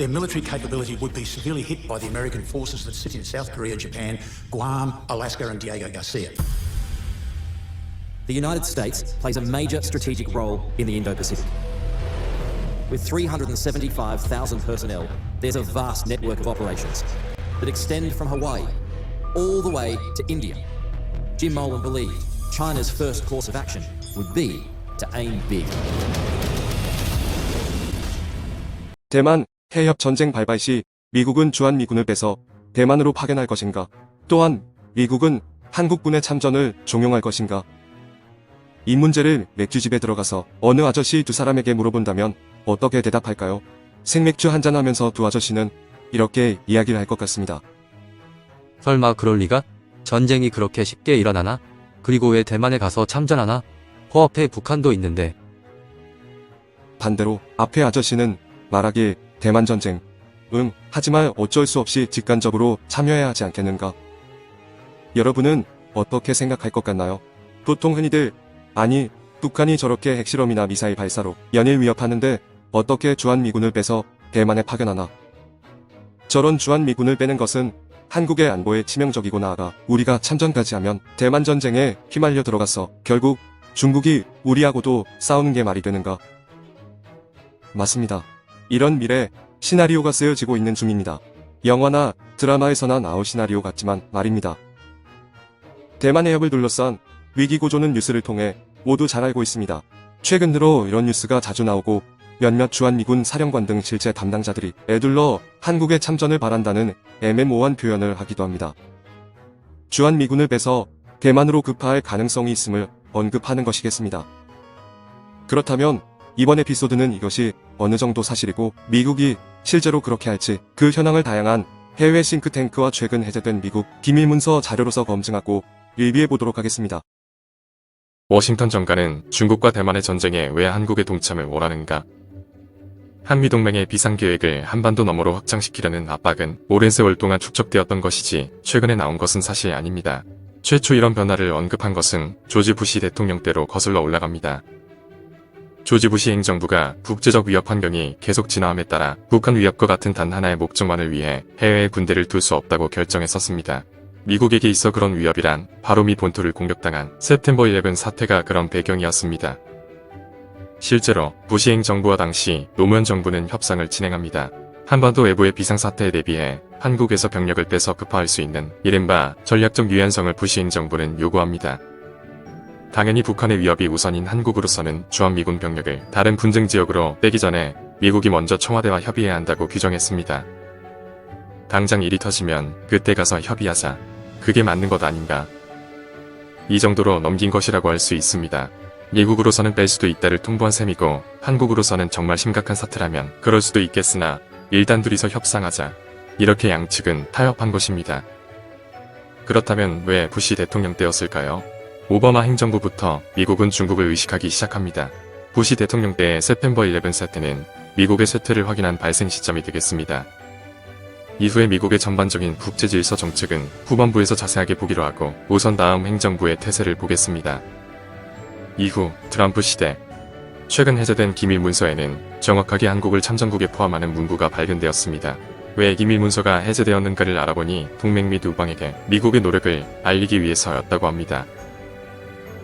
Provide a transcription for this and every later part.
their military capability would be severely hit by the American forces that sit in South Korea, Japan, Guam, Alaska and Diego Garcia. The United States plays a major strategic role in the Indo-Pacific. With 375,000 personnel, there's a vast network of operations that extend from Hawaii all the way to India. Jim Molan believed China's first course of action would be to aim big. 대만 해협 전쟁 발발 시 미국은 주한미군을 빼서 대만으로 파견할 것인가? 또한 미국은 한국군의 참전을 종용할 것인가? 이 문제를 맥주집에 들어가서 어느 아저씨 두 사람에게 물어본다면 어떻게 대답할까요? 생맥주 한잔하면서 두 아저씨는 이렇게 이야기를 할 것 같습니다. 설마 그럴 리가? 전쟁이 그렇게 쉽게 일어나나? 그리고 왜 대만에 가서 참전하나? 코앞에 북한도 있는데. 반대로 앞에 아저씨는 말하길 대만 전쟁, 하지만 어쩔 수 없이 직간접으로 참여해야 하지 않겠는가? 여러분은 어떻게 생각할 것 같나요? 보통 흔히들 아니 북한이 저렇게 핵실험이나 미사일 발사로 연일 위협하는데 어떻게 주한미군을 빼서 대만에 파견하나? 저런 주한미군을 빼는 것은 한국의 안보에 치명적이고 나아가 우리가 참전까지 하면 대만 전쟁에 휘말려 들어가서 결국 중국이 우리하고도 싸우는 게 말이 되는가? 맞습니다. 이런 미래 시나리오가 쓰여지고 있는 중입니다. 영화나 드라마에서나 나올 시나리오 같지만 말입니다. 대만 해협을 둘러싼 위기구조는 뉴스를 통해 모두 잘 알고 있습니다. 최근 들어 이런 뉴스가 자주 나오고 몇몇 주한미군 사령관 등 실제 담당자들이 애둘러 한국의 참전을 바란다는 애매모호한 표현을 하기도 합니다. 주한미군을 빼서 대만으로 급파할 가능성이 있음을 언급하는 것이겠습니다. 그렇다면 이번 에피소드는 이것이 어느 정도 사실이고 미국이 실제로 그렇게 할지 그 현황을 다양한 해외 싱크탱크와 최근 해제된 미국 기밀문서 자료로서 검증하고 리뷰해 보도록 하겠습니다. 워싱턴 정가는 중국과 대만의 전쟁에 왜 한국의 동참을 원하는가? 한미동맹의 비상계획을 한반도 너머로 확장시키려는 압박은 오랜 세월 동안 축적되었던 것이지 최근에 나온 것은 사실 아닙니다. 최초 이런 변화를 언급한 것은 조지 부시 대통령 때로 거슬러 올라갑니다. 조지 부시 행정부가 국제적 위협 환경이 계속 진화함에 따라 북한 위협과 같은 단 하나의 목적만을 위해 해외에 군대를 둘 수 없다고 결정했었습니다. 미국에게 있어 그런 위협이란 바로 미 본토를 공격당한 september 11 사태가 그런 배경이었습니다. 실제로 부시 행정부와 당시 노무현 정부는 협상을 진행합니다. 한반도 외부의 비상사태에 대비해 한국에서 병력을 빼서 급파할 수 있는 이른바 전략적 유연성을 부시 행정부는 요구합니다. 당연히 북한의 위협이 우선인 한국으로서는 주한미군 병력을 다른 분쟁 지역으로 빼기 전에 미국이 먼저 청와대와 협의해야 한다고 규정했습니다. 당장 일이 터지면 그때 가서 협의하자. 그게 맞는 것 아닌가? 이 정도로 넘긴 것이라고 할 수 있습니다. 미국으로서는 뺄 수도 있다를 통보한 셈이고 한국으로서는 정말 심각한 사태라면 그럴 수도 있겠으나 일단 둘이서 협상하자. 이렇게 양측은 타협한 것입니다. 그렇다면 왜 부시 대통령 때였을까요? 오바마 행정부부터 미국은 중국을 의식하기 시작합니다. 부시 대통령 때의 september 11 사태는 미국의 쇠퇴를 확인한 발생 시점이 되겠습니다. 이후에 미국의 전반적인 국제질서 정책은 후반부에서 자세하게 보기로 하고 우선 다음 행정부의 태세를 보겠습니다. 이후 트럼프 시대 최근 해제된 기밀문서에는 정확하게 한국을 참전국에 포함하는 문구가 발견되었습니다. 왜 기밀문서가 해제되었는가를 알아보니 동맹 및 우방에게 미국의 노력을 알리기 위해서였다고 합니다.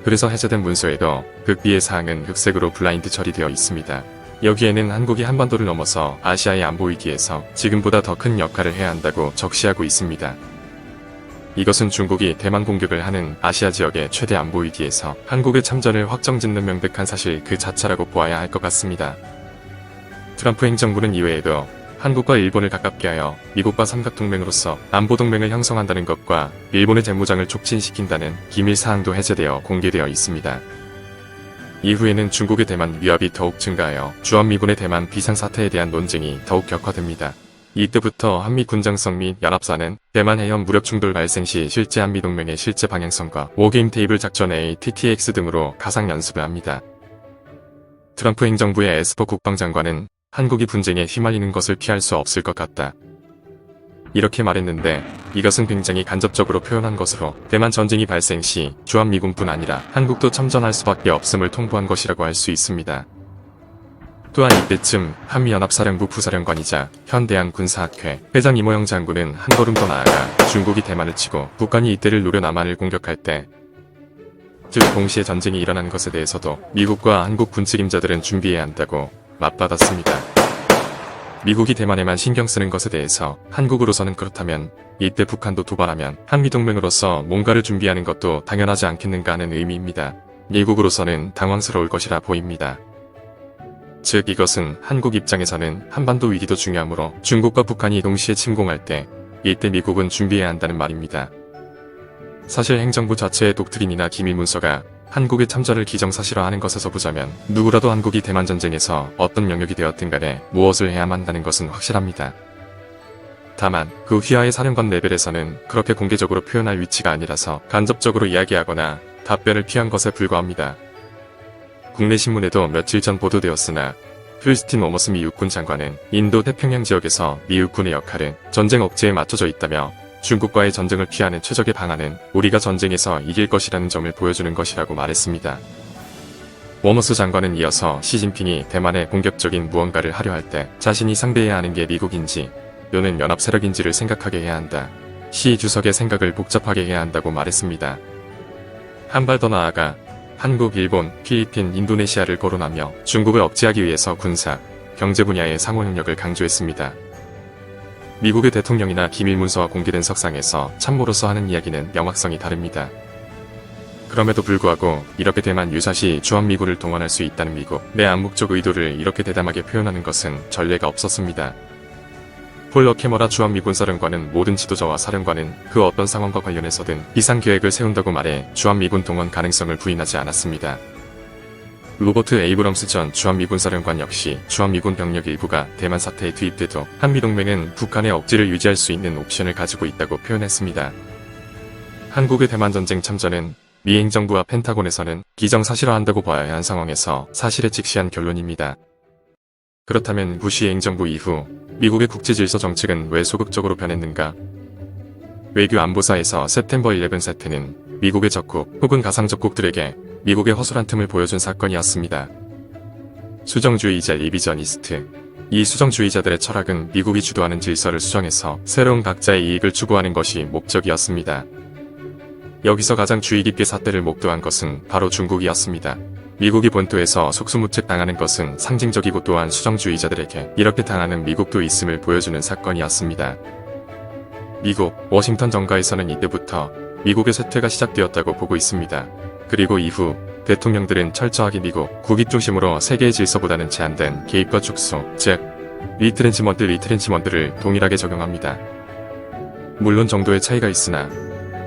그래서 해제된 문서에도 극비의 사항은 흑색으로 블라인드 처리되어 있습니다. 여기에는 한국이 한반도를 넘어서 아시아의 안보 위기에서 지금보다 더 큰 역할을 해야 한다고 적시하고 있습니다. 이것은 중국이 대만 공격을 하는 아시아 지역의 최대 안보 위기에서 한국의 참전을 확정짓는 명백한 사실 그 자체라고 보아야 할 것 같습니다. 트럼프 행정부는 이외에도 한국과 일본을 가깝게 하여 미국과 삼각동맹으로서 안보동맹을 형성한다는 것과 일본의 재무장을 촉진시킨다는 기밀사항도 해제되어 공개되어 있습니다. 이후에는 중국의 대만 위협이 더욱 증가하여 주한미군의 대만 비상사태에 대한 논쟁이 더욱 격화됩니다. 이때부터 한미 군장성 및 연합사는 대만 해협 무력 충돌 발생 시 실제 한미동맹의 실제 방향성과 워게임 테이블 작전 ATTX 등으로 가상 연습을 합니다. 트럼프 행정부의 에스퍼 국방장관은 한국이 분쟁에 휘말리는 것을 피할 수 없을 것 같다. 이렇게 말했는데 이것은 굉장히 간접적으로 표현한 것으로 대만 전쟁이 발생 시 주한미군뿐 아니라 한국도 참전할 수밖에 없음을 통보한 것이라고 할 수 있습니다. 또한 이때쯤 한미연합사령부 부사령관이자 현대한군사학회 회장 이모영 장군은 한 걸음 더 나아가 중국이 대만을 치고 북한이 이때를 노려 남한을 공격할 때, 즉 동시에 전쟁이 일어난 것에 대해서도 미국과 한국 군책임자들은 준비해야 한다고 맞받았습니다. 미국이 대만에만 신경 쓰는 것에 대해서 한국으로서는 그렇다면 이때 북한도 도발하면 한미동맹으로서 뭔가를 준비하는 것도 당연하지 않겠는가 하는 의미입니다. 미국으로서는 당황스러울 것이라 보입니다. 즉 이것은 한국 입장에서는 한반도 위기도 중요하므로 중국과 북한이 동시에 침공할 때 이때 미국은 준비해야 한다는 말입니다. 사실 행정부 자체의 독트린이나 기밀문서가 한국의 참전을 기정사실화하는 것에서 보자면 누구라도 한국이 대만전쟁에서 어떤 영역이 되었든 간에 무엇을 해야만 한다는 것은 확실합니다. 다만 그 휘하의 사령관 레벨에서는 그렇게 공개적으로 표현할 위치가 아니라서 간접적으로 이야기하거나 답변을 피한 것에 불과합니다. 국내 신문에도 며칠 전 보도되었으나 필스틴 워머스 미 육군 장관은 인도 태평양 지역에서 미 육군의 역할은 전쟁 억제에 맞춰져 있다며 중국과의 전쟁을 피하는 최적의 방안은 우리가 전쟁에서 이길 것이라는 점을 보여주는 것이라고 말했습니다. 워머스 장관은 이어서 시진핑이 대만에 공격적인 무언가를 하려 할 때 자신이 상대해야 하는 게 미국인지 또는 연합 세력인지를 생각하게 해야 한다. 시 주석의 생각을 복잡하게 해야 한다고 말했습니다. 한 발 더 나아가 한국, 일본, 필리핀, 인도네시아를 거론하며 중국을 억제하기 위해서 군사, 경제 분야의 상호협력을 강조했습니다. 미국의 대통령이나 기밀문서와 공개된 석상에서 참모로서 하는 이야기는 명확성이 다릅니다. 그럼에도 불구하고 이렇게 대만 유사시 주한미군을 동원할 수 있다는 미국의 암묵적 의도를 이렇게 대담하게 표현하는 것은 전례가 없었습니다. 폴 어케머라 주한미군 사령관은 모든 지도자와 사령관은 그 어떤 상황과 관련해서든 비상계획을 세운다고 말해 주한미군 동원 가능성을 부인하지 않았습니다. 로버트 에이브럼스 전 주한미군 사령관 역시 주한미군 병력 일부가 대만 사태에 투입돼도 한미동맹은 북한의 억지를 유지할 수 있는 옵션을 가지고 있다고 표현했습니다. 한국의 대만전쟁 참전은 미 행정부와 펜타곤에서는 기정사실화한다고 봐야 한 상황에서 사실에 직시한 결론입니다. 그렇다면 부시 행정부 이후 미국의 국제질서 정책은 왜 소극적으로 변했는가? 외교안보사에서 September 11 사태는 미국의 적국 혹은 가상적국들에게 미국의 허술한 틈을 보여준 사건이었습니다. 수정주의자 리비저니스트. 이 수정주의자들의 철학은 미국이 주도하는 질서를 수정해서 새로운 각자의 이익을 추구하는 것이 목적이었습니다. 여기서 가장 주의 깊게 사태를 목도한 것은 바로 중국이었습니다. 미국이 본토에서 속수무책 당하는 것은 상징적이고 또한 수정주의자들에게 이렇게 당하는 미국도 있음을 보여주는 사건이었습니다. 미국, 워싱턴 정가에서는 이때부터 미국의 쇠퇴가 시작되었다고 보고 있습니다. 그리고 이후 대통령들은 철저하게 미국 국익 중심으로 세계의 질서보다는 제한된 개입과 축소, 즉 리트렌치먼트를 동일하게 적용합니다. 물론 정도의 차이가 있으나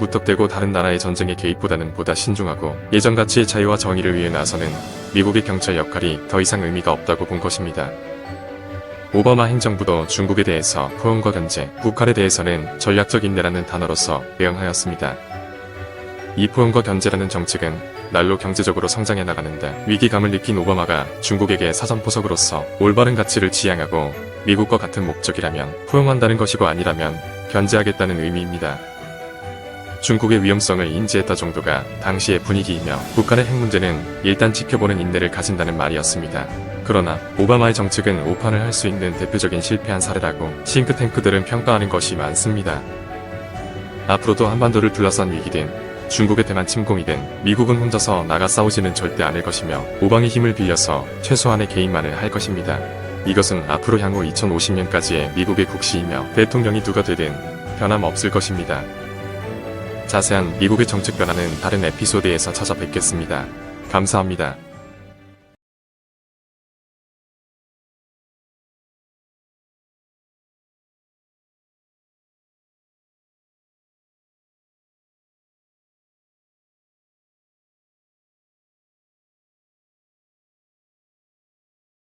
무턱대고 다른 나라의 전쟁의 개입보다는 보다 신중하고 예전 가치의 자유와 정의를 위해 나서는 미국의 경찰 역할이 더 이상 의미가 없다고 본 것입니다. 오바마 행정부도 중국에 대해서 포용과 견제, 북한에 대해서는 전략적 인내라는 단어로서 대응하였습니다. 이 포용과 견제라는 정책은 날로 경제적으로 성장해 나가는데 위기감을 느낀 오바마가 중국에게 사전포석으로서 올바른 가치를 지향하고 미국과 같은 목적이라면 포용한다는 것이고 아니라면 견제하겠다는 의미입니다. 중국의 위험성을 인지했다 정도가 당시의 분위기이며 북한의 핵 문제는 일단 지켜보는 인내를 가진다는 말이었습니다. 그러나 오바마의 정책은 오판을 할 수 있는 대표적인 실패한 사례라고 싱크탱크들은 평가하는 것이 많습니다. 앞으로도 한반도를 둘러싼 위기든 중국의 대만 침공이든 미국은 혼자서 나가 싸우지는 절대 않을 것이며 오방의 힘을 빌려서 최소한의 개입만을 할 것입니다. 이것은 앞으로 향후 2050년까지의 미국의 국시이며 대통령이 누가 되든 변함없을 것입니다. 자세한 미국의 정책 변화는 다른 에피소드에서 찾아뵙겠습니다. 감사합니다.